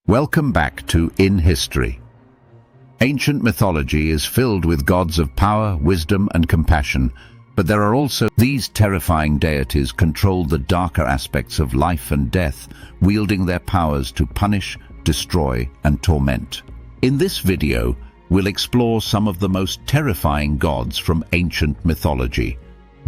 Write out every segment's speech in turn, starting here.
Welcome back to In History. Ancient mythology is filled with gods of power, wisdom, and compassion, but there are also these terrifying deities control the darker aspects of life and death, wielding their powers to punish, destroy, and torment. In this video, we'll explore some of the most terrifying gods from ancient mythology,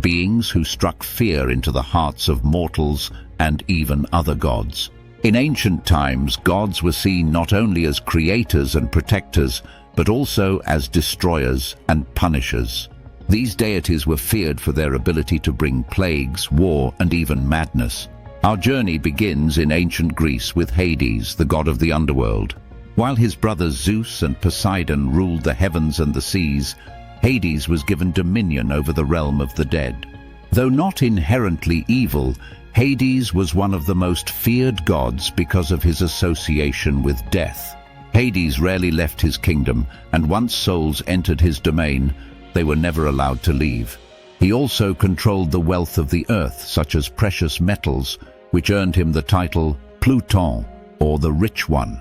beings who struck fear into the hearts of mortals and even other gods. In ancient times, gods were seen not only as creators and protectors, but also as destroyers and punishers. These deities were feared for their ability to bring plagues, war, and even madness. Our journey begins in ancient Greece with Hades, the god of the underworld. While his brothers Zeus and Poseidon ruled the heavens and the seas, Hades was given dominion over the realm of the dead. Though not inherently evil, Hades was one of the most feared gods because of his association with death. Hades rarely left his kingdom, and once souls entered his domain, they were never allowed to leave. He also controlled the wealth of the earth, such as precious metals, which earned him the title Pluton, or the Rich One.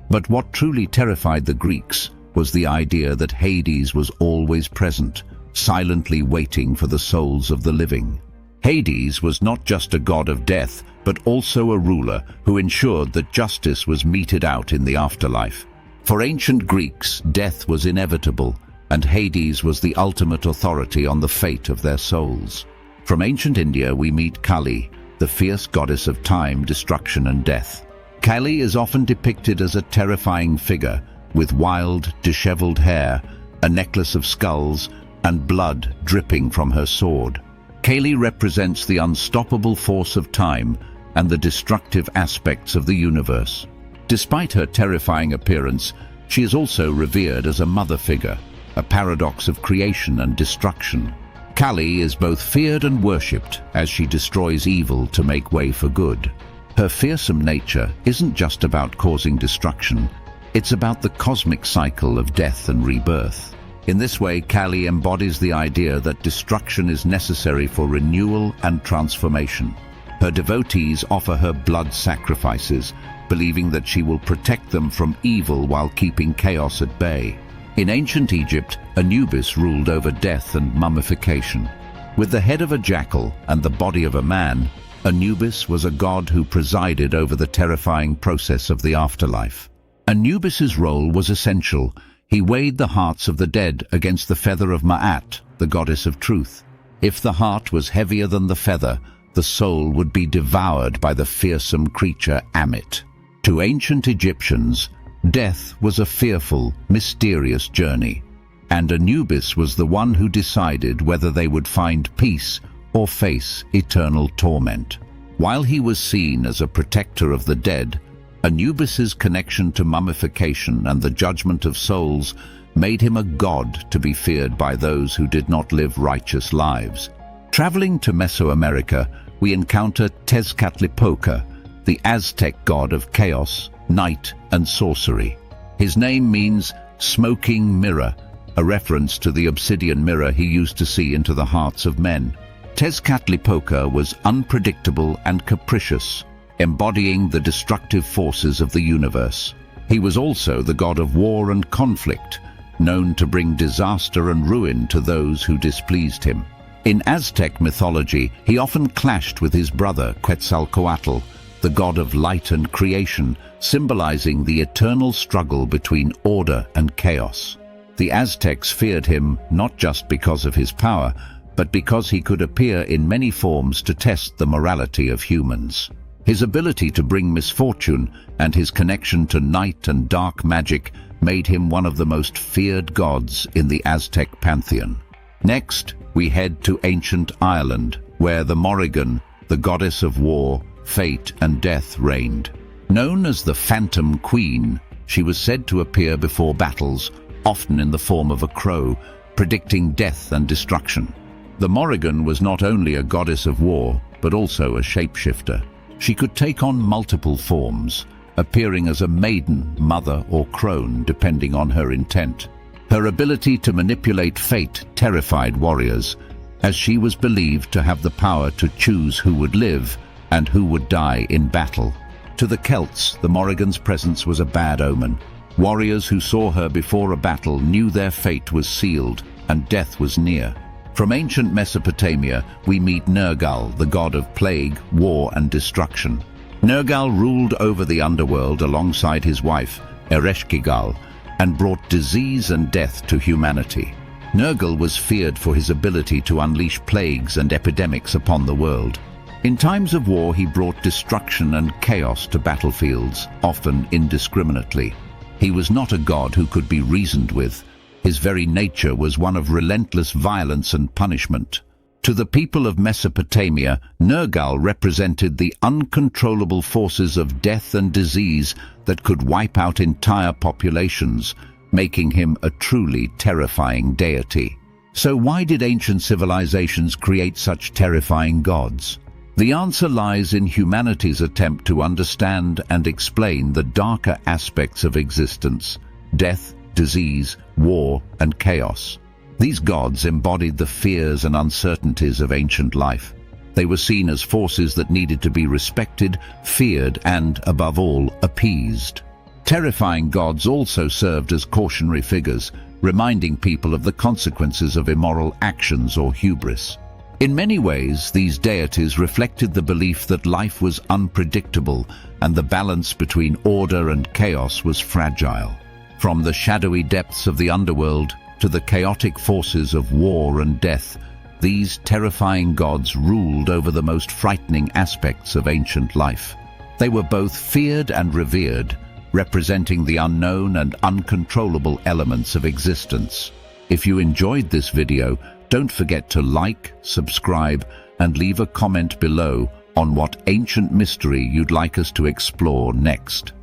But what truly terrified the Greeks was the idea that Hades was always present, silently waiting for the souls of the living. Hades was not just a god of death, but also a ruler who ensured that justice was meted out in the afterlife. For ancient Greeks, death was inevitable, and Hades was the ultimate authority on the fate of their souls. From ancient India, we meet Kali, the fierce goddess of time, destruction, and death. Kali is often depicted as a terrifying figure, with wild, disheveled hair, a necklace of skulls, and blood dripping from her sword. Kali represents the unstoppable force of time and the destructive aspects of the universe. Despite her terrifying appearance, she is also revered as a mother figure, a paradox of creation and destruction. Kali is both feared and worshipped as she destroys evil to make way for good. Her fearsome nature isn't just about causing destruction, it's about the cosmic cycle of death and rebirth. In this way, Kali embodies the idea that destruction is necessary for renewal and transformation. Her devotees offer her blood sacrifices, believing that she will protect them from evil while keeping chaos at bay. In ancient Egypt, Anubis ruled over death and mummification. With the head of a jackal and the body of a man, Anubis was a god who presided over the terrifying process of the afterlife. Anubis's role was essential. He weighed the hearts of the dead against the feather of Ma'at, the goddess of truth. If the heart was heavier than the feather, the soul would be devoured by the fearsome creature Amit. To ancient Egyptians, death was a fearful, mysterious journey, and Anubis was the one who decided whether they would find peace or face eternal torment. While he was seen as a protector of the dead, Anubis's connection to mummification and the judgment of souls made him a god to be feared by those who did not live righteous lives. Traveling to Mesoamerica, we encounter Tezcatlipoca, the Aztec god of chaos, night, and sorcery. His name means smoking mirror, a reference to the obsidian mirror he used to see into the hearts of men. Tezcatlipoca was unpredictable and capricious, embodying the destructive forces of the universe. He was also the god of war and conflict, known to bring disaster and ruin to those who displeased him. In Aztec mythology, he often clashed with his brother Quetzalcoatl, the god of light and creation, symbolizing the eternal struggle between order and chaos. The Aztecs feared him not just because of his power, but because he could appear in many forms to test the morality of humans. His ability to bring misfortune and his connection to night and dark magic made him one of the most feared gods in the Aztec pantheon. Next, we head to ancient Ireland, where the Morrigan, the goddess of war, fate, and death, reigned. Known as the Phantom Queen, she was said to appear before battles, often in the form of a crow, predicting death and destruction. The Morrigan was not only a goddess of war, but also a shapeshifter. She could take on multiple forms, appearing as a maiden, mother, or crone, depending on her intent. Her ability to manipulate fate terrified warriors, as she was believed to have the power to choose who would live and who would die in battle. To the Celts, the Morrigan's presence was a bad omen. Warriors who saw her before a battle knew their fate was sealed and death was near. From ancient Mesopotamia, we meet Nergal, the god of plague, war and destruction. Nergal ruled over the underworld alongside his wife, Ereshkigal, and brought disease and death to humanity. Nergal was feared for his ability to unleash plagues and epidemics upon the world. In times of war, he brought destruction and chaos to battlefields, often indiscriminately. He was not a god who could be reasoned with. His very nature was one of relentless violence and punishment. To the people of Mesopotamia, Nergal represented the uncontrollable forces of death and disease that could wipe out entire populations, making him a truly terrifying deity. So why did ancient civilizations create such terrifying gods? The answer lies in humanity's attempt to understand and explain the darker aspects of existence: death, disease, war, and chaos. These gods embodied the fears and uncertainties of ancient life. They were seen as forces that needed to be respected, feared, and, above all, appeased. Terrifying gods also served as cautionary figures, reminding people of the consequences of immoral actions or hubris. In many ways, these deities reflected the belief that life was unpredictable and the balance between order and chaos was fragile. From the shadowy depths of the underworld to the chaotic forces of war and death, these terrifying gods ruled over the most frightening aspects of ancient life. They were both feared and revered, representing the unknown and uncontrollable elements of existence. If you enjoyed this video, don't forget to like, subscribe, and leave a comment below on what ancient mystery you'd like us to explore next.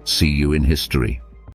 See you in history.